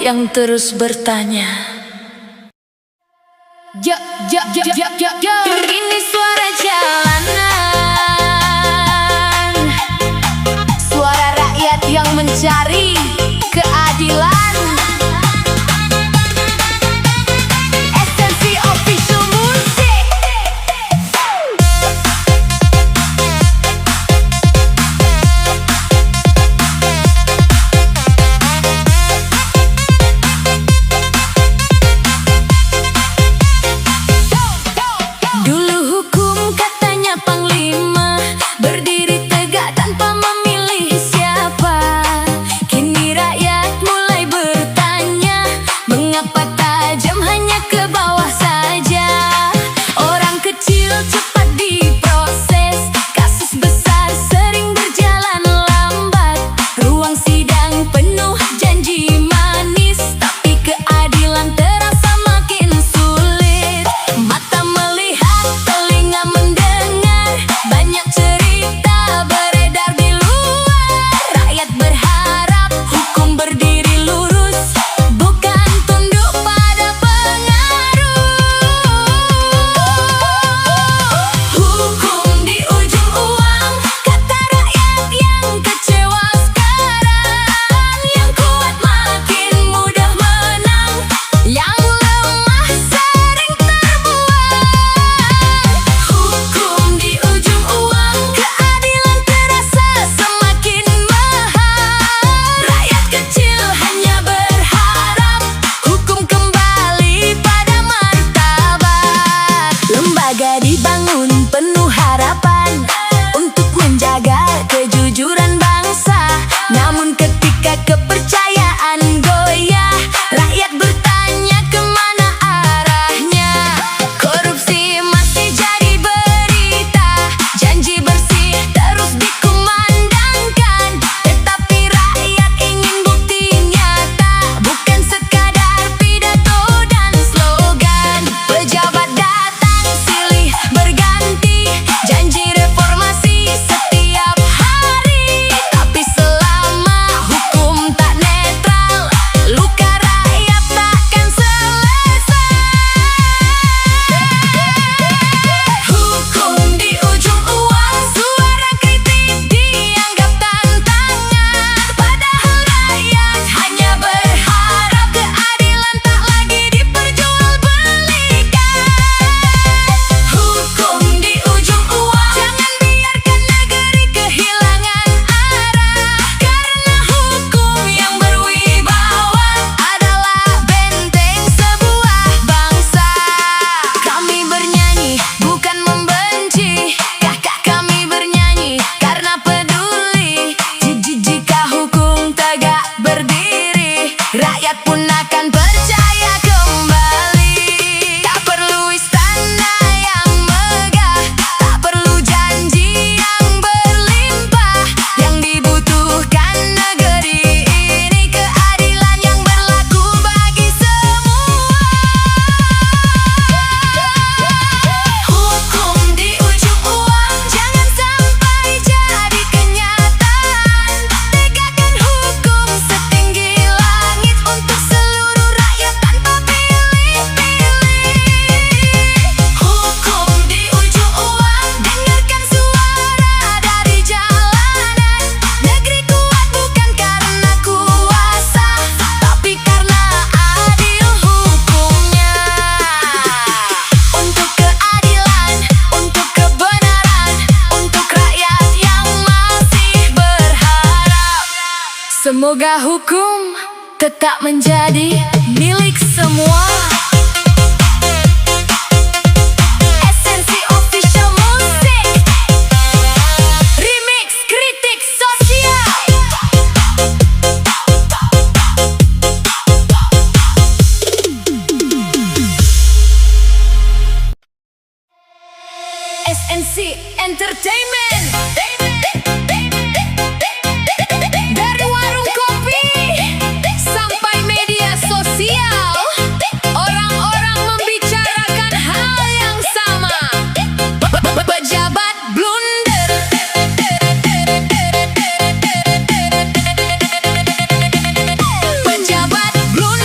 yang terus bertanya. Ya, ya, ya, ya, ya, ya. Ini suara jalanan, suara rakyat yang mencari keadilan. Esensi Official Music. Dulu hukum katanya panglima, berdiri tegak tanpa memilih siapa. Kini rakyat mulai bertanya, mengapa tajam hanya ke bawah saja. Orang kecil cepat diproses, kasus besar sering berjalan lambat. Ruang sidang penuh janji manis, tapi keadilan terasa makin sulit. Mata melihat, telinga mendengar, banyak cerita beredar di luar. Rakyat berharap hukum berdiri lurus, bukan tunduk pada pengaruh. Hukum di ujung uang, kata rakyat yang kecewa sekarang. Yang kuat makin mudah menang, yang lemah sering terbuang. Hukum di ujung uang, keadilan terasa semakin mahal. Rakyat kecil hanya berharap hukum kembali pada martabat. Lembaga dibangun penuh harapan untuk menjaga kejujuran bangsa. Namun ketika kepercayaan goyah, rakyat bertanya kemana arahnya. Korupsi masih jadi berita, janji bersih terus dikumandangkan. Tetapi rakyat ingin bukti nyata, bukan sekadar pidato dan slogan. Pejabat datang silih berganti, janji reformasi setiap hari. Tapi selama hukum tak netral, luka rakyat takkan selesai. Hukum di ujung uang, suara kritik dianggap tantangan. Padahal rakyat hanya berharap keadilan tak lagi diperjualbelikan. Hukum di ujung uang, jangan biarkan negeri kehilangan arah. Karena hukum yang berwibawa adalah benteng sebuah bangsa. Kami bernyanyi bukan membenci, kakak kami bernyanyi karena peduli. Jika hukum tegak berdiri, rakyat pun akan percaya kembali. Tak perlu istana yang megah, tak perlu janji yang berlimpah. Yang dibutuhkan negeri ini keadilan yang berlaku bagi semua. Hukum di ujung uang, jangan sampai jadi kenyataan. Tegakkan hukum setinggi langit untuk seluruh rakyat tanpa pilih-pilih. Hukum di ujung uang, dengarkan suara dari jalanan. Negeri kuat bukan karena kuasa, tapi karena adil hukumnya. Untuk keadilan, untuk kebenaran, untuk rakyat yang masih berharap. Semoga hukum tetap menjadi milik semua. Esensi Official Music. Remix kritik sosial. SNC Entertainment. Dari warung kopi sampai media sosial, orang-orang membicarakan hal yang sama. Pejabat blunder. Pejabat blunder.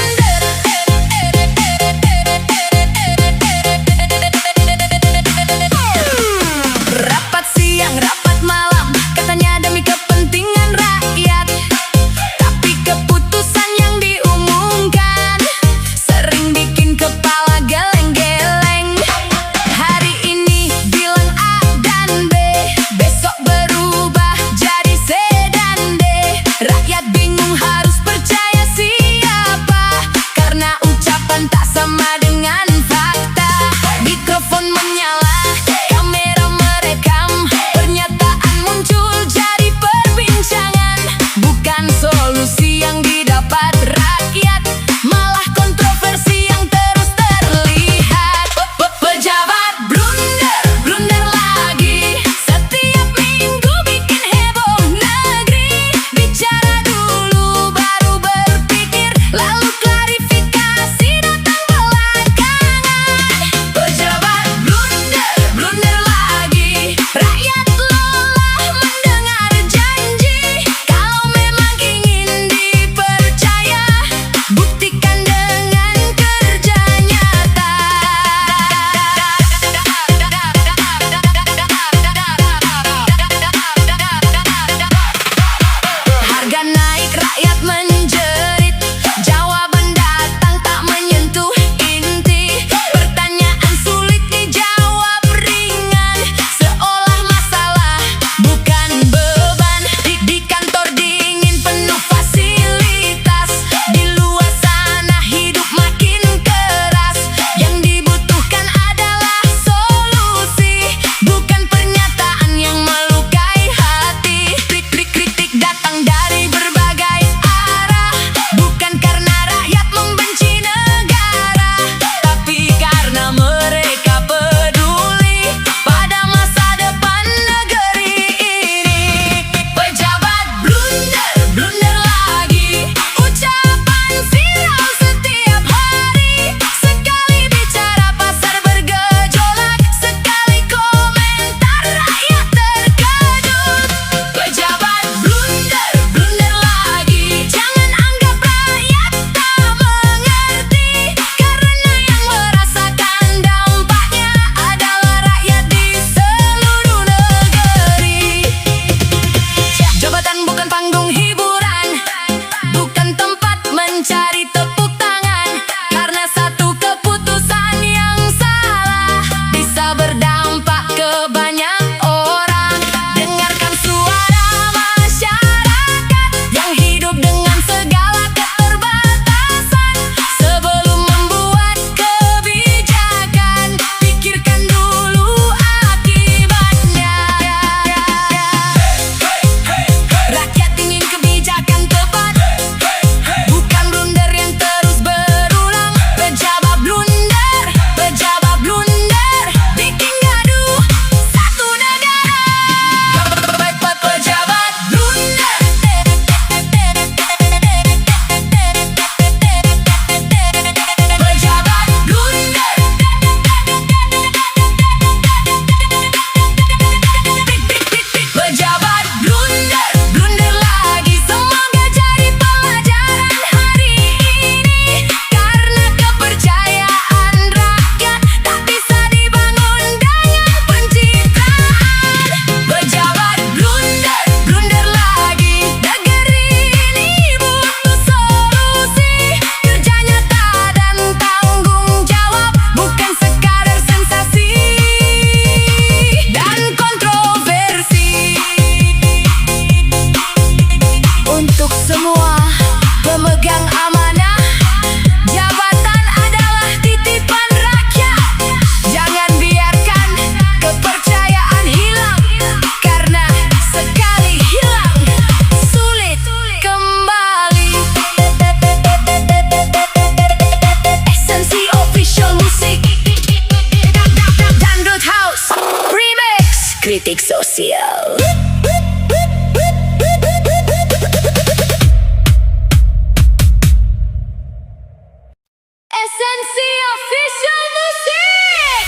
Esensi Official Music.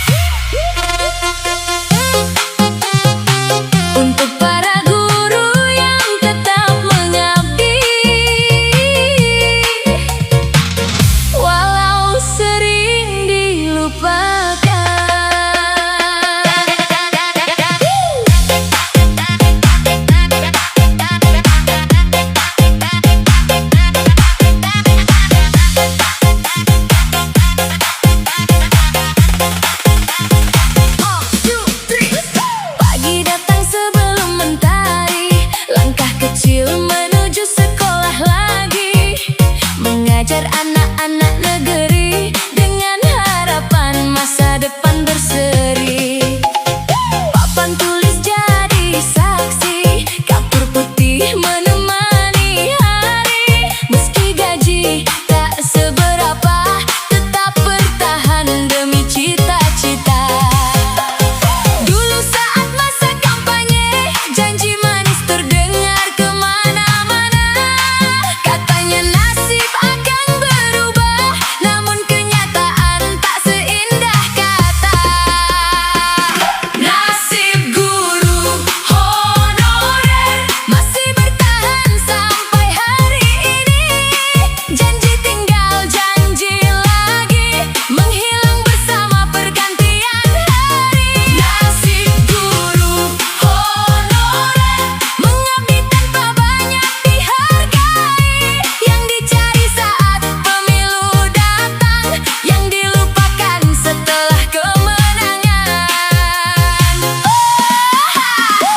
Untuk para guru yang tetap mengabdi, walau sering dilupakan. Pagi datang sebelum mentari, langkah kecil menuju sekolah lagi, mengajar anak-anak negeri dengan harapan masa depan berseri. Papan tulis jadi saksi, kapur putih menemani hari. Meski gaji tak seberapa, tetap bertahan demi cita-cita. Dulu saat masa kampanye, janji manis terdengar kemana-mana. Katanya nasib akan berubah, namun kenyataan tak seindah kata. Nasib guru honorer masih bertahan sampai hari ini. Janji tinggal janji lagi, menghilang bersama pergantian hari. Nasib guru honorer mengabdi tanpa banyak dihargai, yang dicari saat pemilu datang, yang dilupakan setelah kemenangan.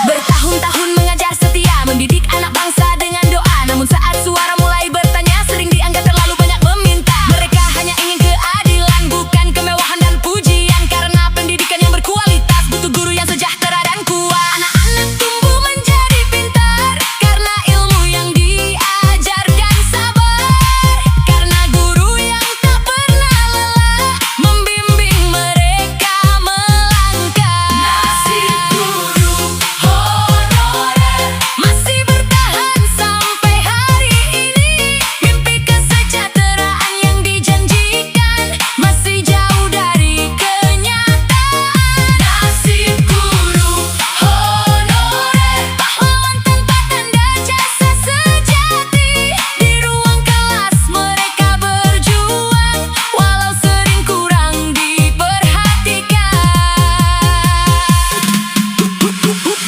Bertahun-tahun mengajar setia, mendidik anak bangsa dengan doa. Namun saat suara mulai bertanya, sering dianggap terlalu banyak meminta. Mereka hanya ingin keadilan, bukan kemewahan dan pujian. Karena pendidikan yang berkualitas butuh guru yang sejahtera dan kuat. Anak-anak tumbuh menjadi pintar karena ilmu yang diajarkan sabar. Karena guru yang tak pernah lelah membimbing mereka melangkah. Nasib guru honorer masih bertahan sampai hari ini. Mimpi kesejahteraan yang dijanjikan masih jauh dari kenyataan. Nasib guru honorer pahlawan tanpa tanda jasa sejati. Di ruang kelas mereka berjuang, walau sering kurang diperhatikan.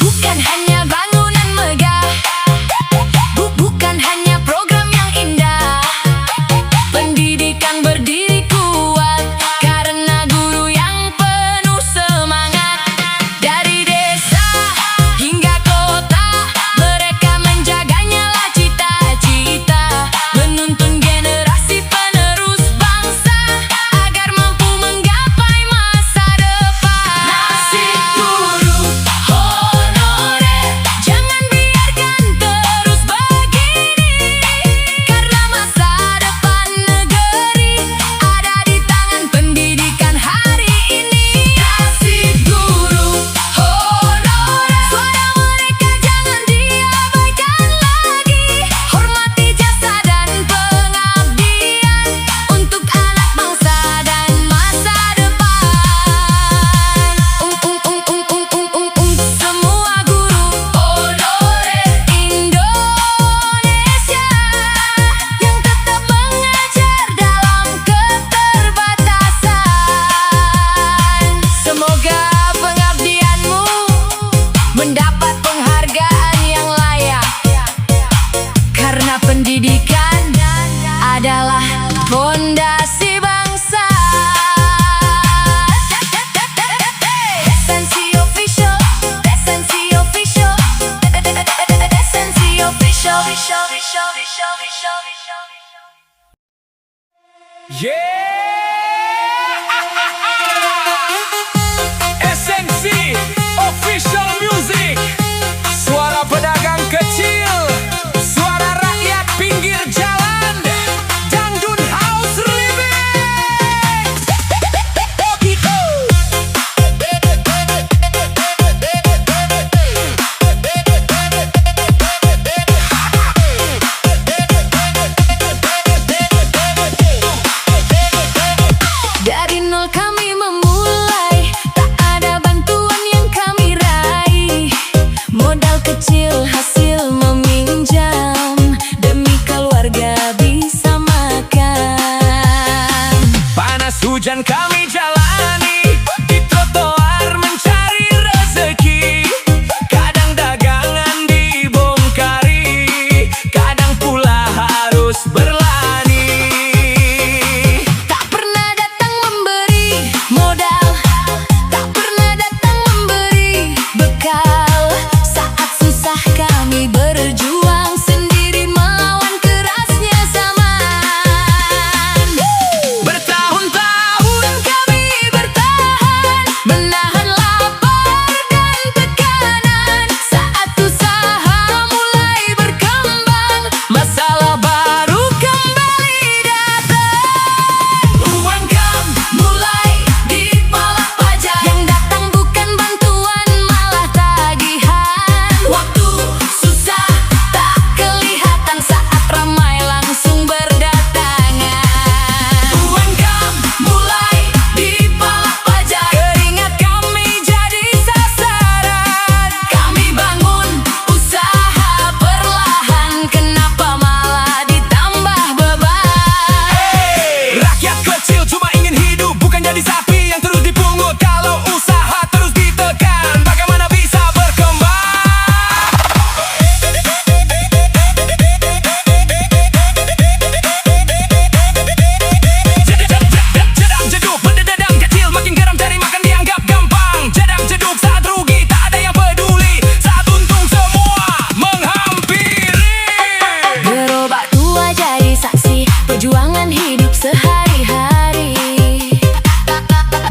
Bukan hanya bangunan megah, bukan hanya program yang indah. Pendidikan berdiri kuat karena guru yang penuh semangat. Dari desa hingga kota, mereka menjaganya lah cita-cita. Menuntun generasi penerus bangsa agar mampu menggapai masa depan. Nasib guru honorer jangan biarkan terus begini, karena masa depan negeri ada di tangan pendidikan hari ini. Nasib guru honorer, suara mereka jangan diabaikan lagi. Hormati jasa dan pengabdian untuk anak bangsa dan masa depan. Semua guru honorer Indonesia yang tetap mengajar dalam keterbatasan. Semoga pengabdianmu mendapat penghargaan yang layak, karena pendidikan adalah fondasi bangsa. Esensi Official, Esensi Official, Esensi Official. Esensi Official Music. Suara pedagang kecil, suara rakyat pinggir jalan. Dangdut House Remix. kecil hasil meminjam demi keluarga bisa makan. Panas hujan kami jalani di trotoar mencari rezeki. Kadang dagangan dibongkari, kadang pula harus berlani. Tak pernah datang memberi modal, tak pernah datang memberi bekal. Saat susah kami berjuang sendiri melawan kerasnya zaman. Bertahun-tahun kami bertahan, menahan lapar dan tekanan. Saat usaha mulai berkembang, masalah baru kembali datang. Uang kam mulai dipalak pajak, yang datang bukan bantuan malah tagihan. Waktu susah tak kelihatan, saat ramai langsung berdatangan. Uang kam mulai dipalak pajak, keringat kami jadi sasaran. Kami bangun usaha perlahan, kenapa malah ditambah beban? Rakyat kecil cuma ingin hidup, bukan jadi sapi yang terus dipungut. Kalau usaha terus ditekan, bagaimana bisa berkembang? Jedang jeduk berdedang kecil, makin geram cari makan dianggap gampang. Jedang jeduk saat rugi tak ada yang peduli, saat untung semua menghampiri. Gerobak tua jadi saksi perjuangan hidup sehari-hari.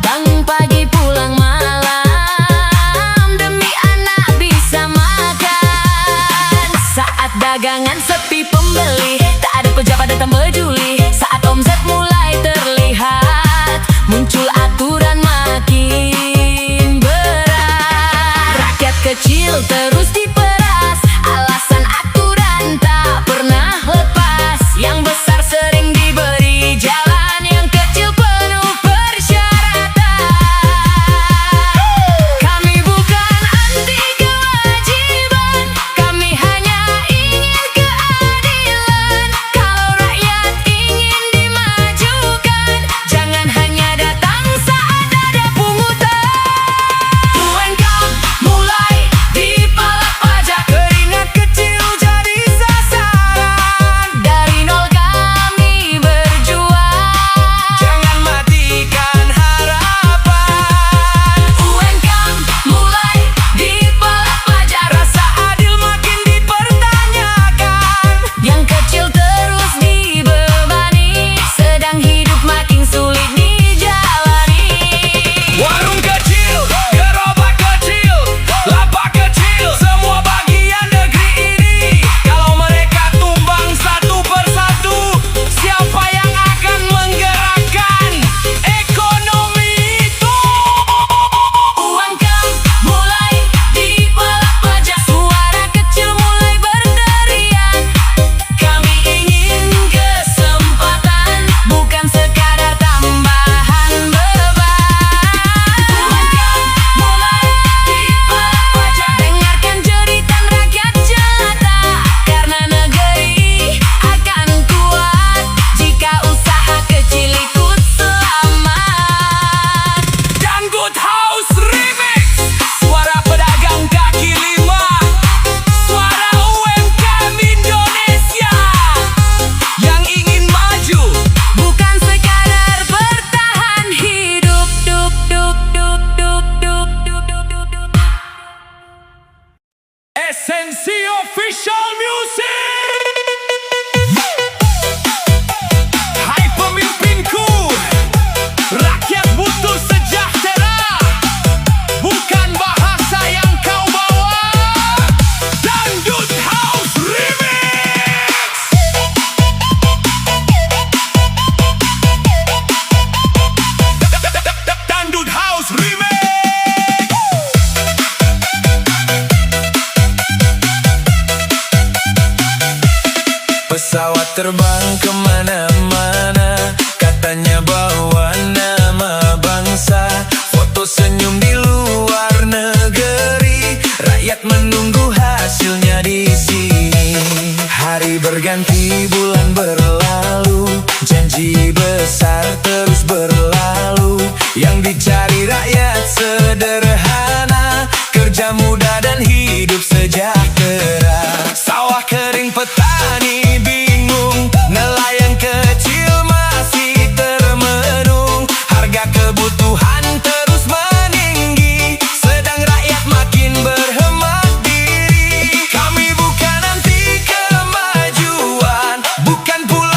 Bangun pagi pulang malam demi anak bisa makan. Saat dagangan sepi pembeli, tak ada pejabat datang peduli. Saat omset mulai terlihat, muncul aturan makin berat. Rakyat kecil terus diperas, alasan aturan tak pernah lepas. Yang besar sering diberi jalan, yang kecil penuh persyaratan. Kami bukan anti kewajiban, kami hanya ingin keadilan. Kalau rakyat ingin dimajukan, jangan hanya datang saat ada pungutan. Uang kam mulai dipalak pajak, keringat kecil jadi sasaran. Dari nol kami berjuang, Jangan matikan harapan. Uang kam mulai dipalak pajak, Rasa adil makin dipertanyakan. yang kecil terus dibebani, sedang hidup makin sulit dijalani. Warung kecil, gerobak kecil, lapak kecil, semua bagian negeri ini. Kalau mereka tumbang satu persatu, siapa yang akan menggerakkan ekonomi itu? Uang kam mulai dipalak pajak, suara kecil mulai berteriak. Kami ingin kesempatan, bukan sekadar tambahan beban. Uang kam mulai dipalak pajak, dengarkan jeritan rakyat jelata. Karena negeri akan kuat jika usaha kecil ikut selamat. Dangdut House Remix, suara pedagang kaki lima, suara UMKM Indonesia yang ingin maju. Bukan sekadar bertahan hidup, duk duk duk duk duk duk duk duk duk. Esensi Official Music. Hai pemimpinku, rakyat butuh sejahtera, bukan bahasa yang kau bawa. Dangdut House Remix. Dangdut House Remix. Pesawat terbang kemana-mana, katanya bawa nama bangsa. Foto senyum di luar negeri, rakyat menunggu hasil. Berganti bulan berlalu, janji besar terus berlalu. Yang dicari rakyat sederhana, kerja mudah dan hidup sejahtera. Sawah kering petani bingung, nelayan kecil masih termenung. Harga kebutuhan terus meninggi, sedang rakyat makin berhemat diri. Kami bukan anti kemajuan, bukan pula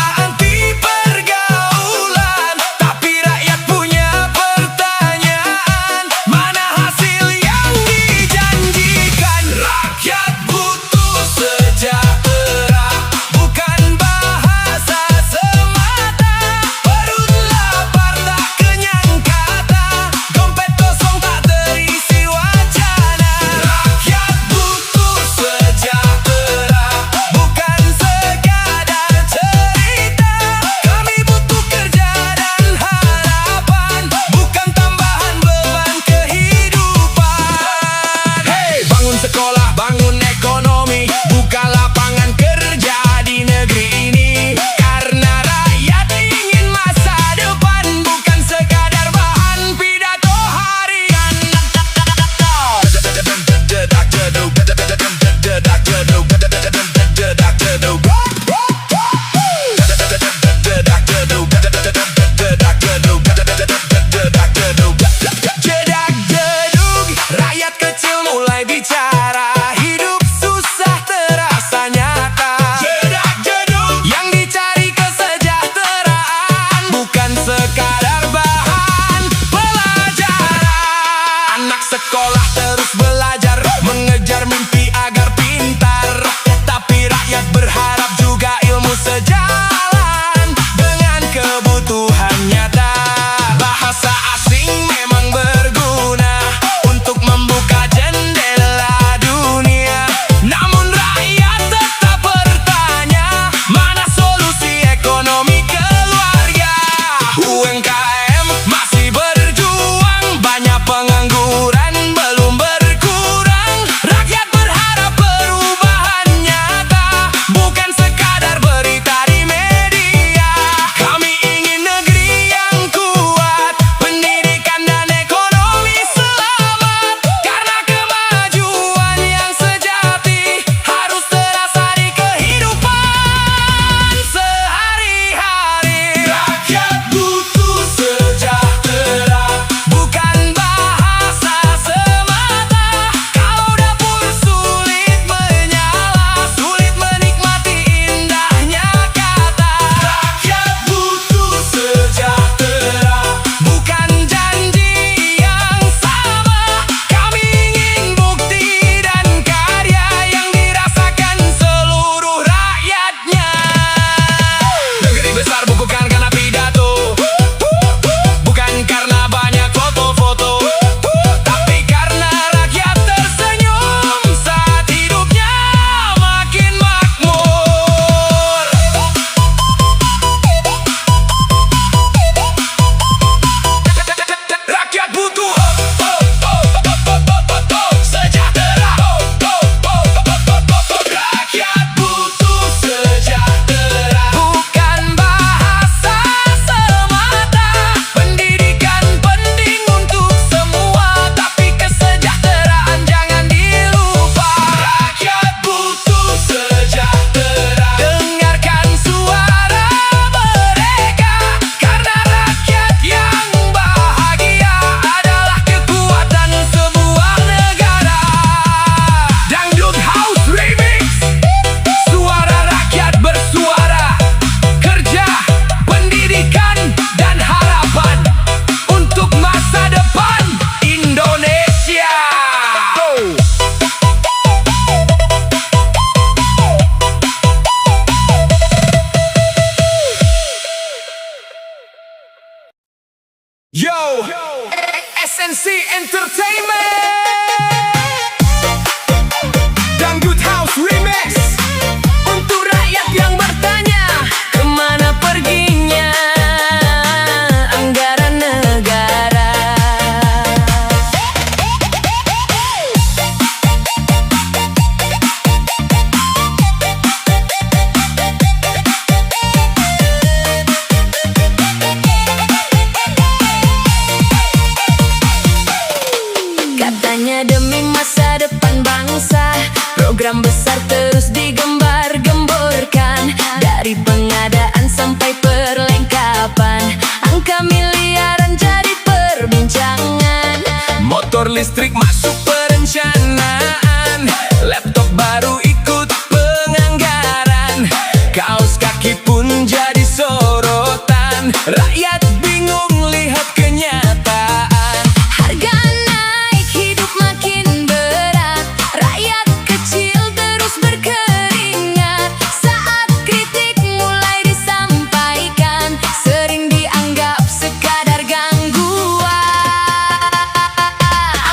terus digembar-gemborkan. Dari pengadaan sampai perlengkapan, angka miliaran jadi perbincangan. Motor listrik masuk perencanaan, laptop baru ikut penganggaran, kaos kaki pun jadi sorotan. Rakyat bingung lihat kenyataan. Harga naik, hidup makin berat, rakyat kecil terus berkeringat. Saat kritik mulai disampaikan, sering dianggap sekadar gangguan.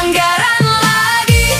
Anggaran lagi,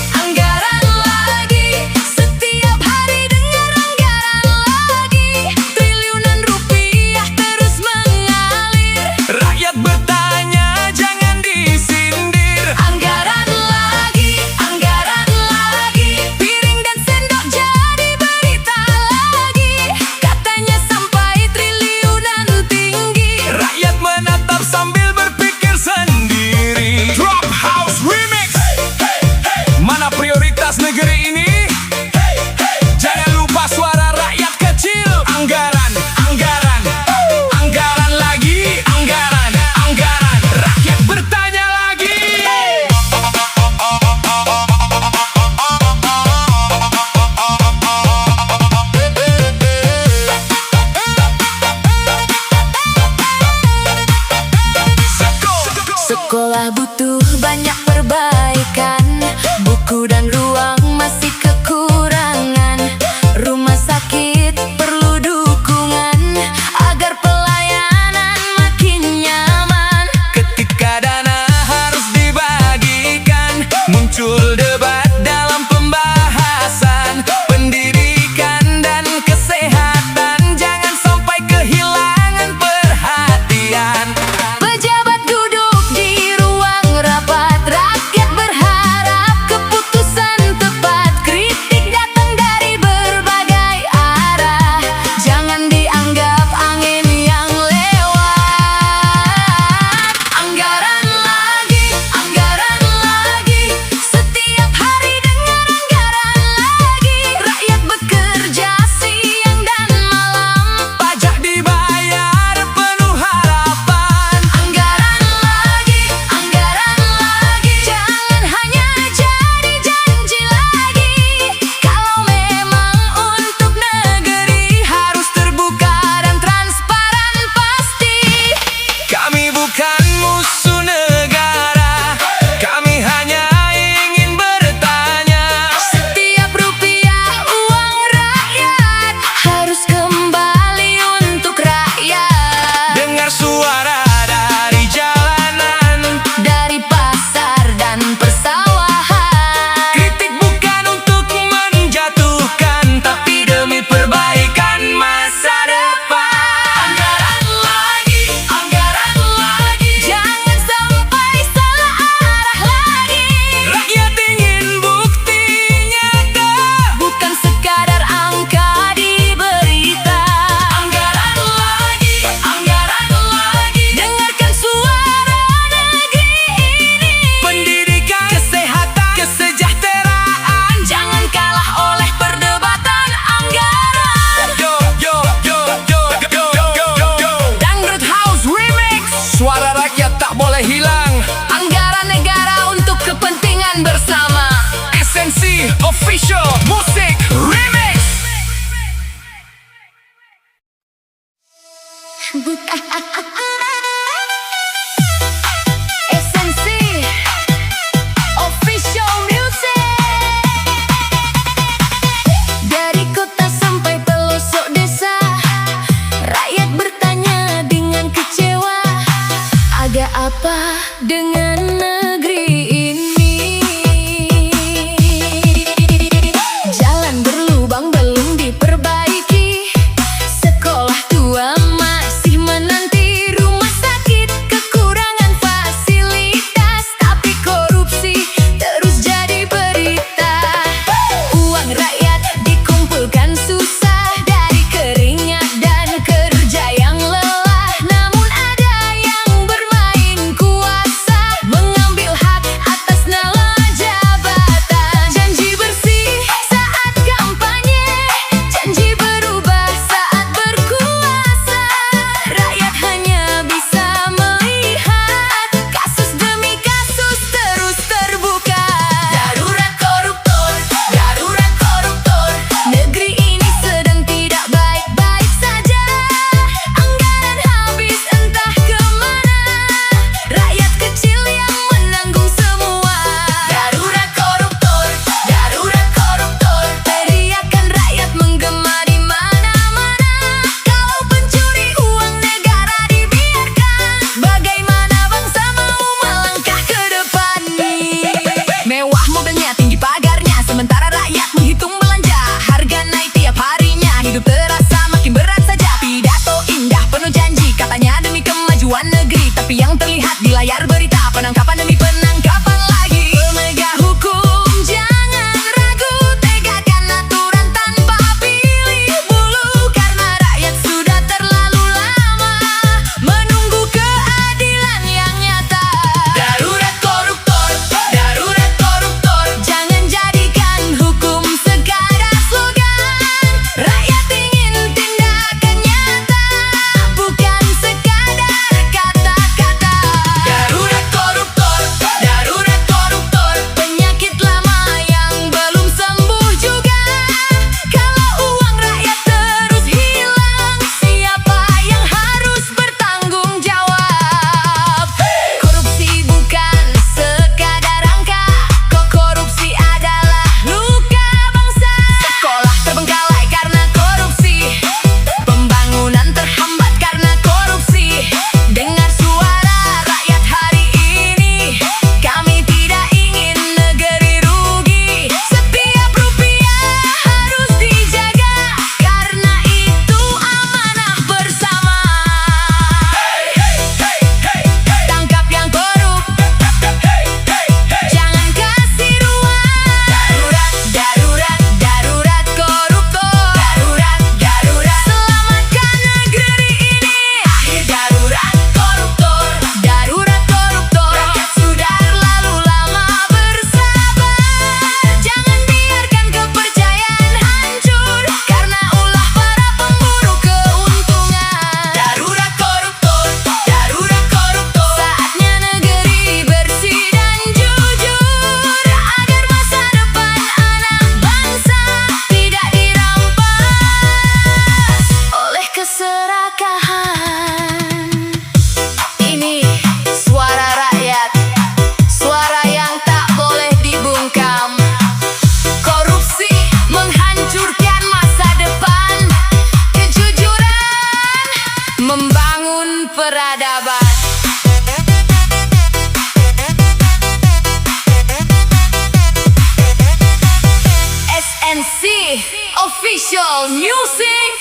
Official Music.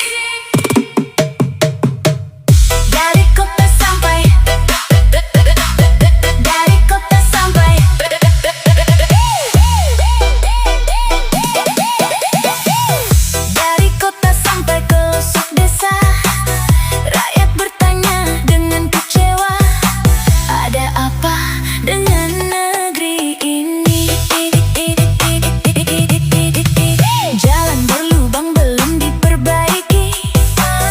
Dari kota sampai, dari kota sampai, dari kota sampai ke pelosok desa. Rakyat bertanya dengan kecewa, ada apa dengan negeri ini? Jalan berlubang belum diperbaiki,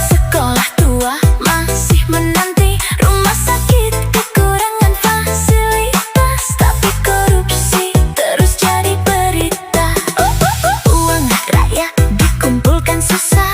sekolah tua masih menanti, rumah sakit kekurangan fasilitas, tapi korupsi terus jadi berita. Uang rakyat dikumpulkan susah,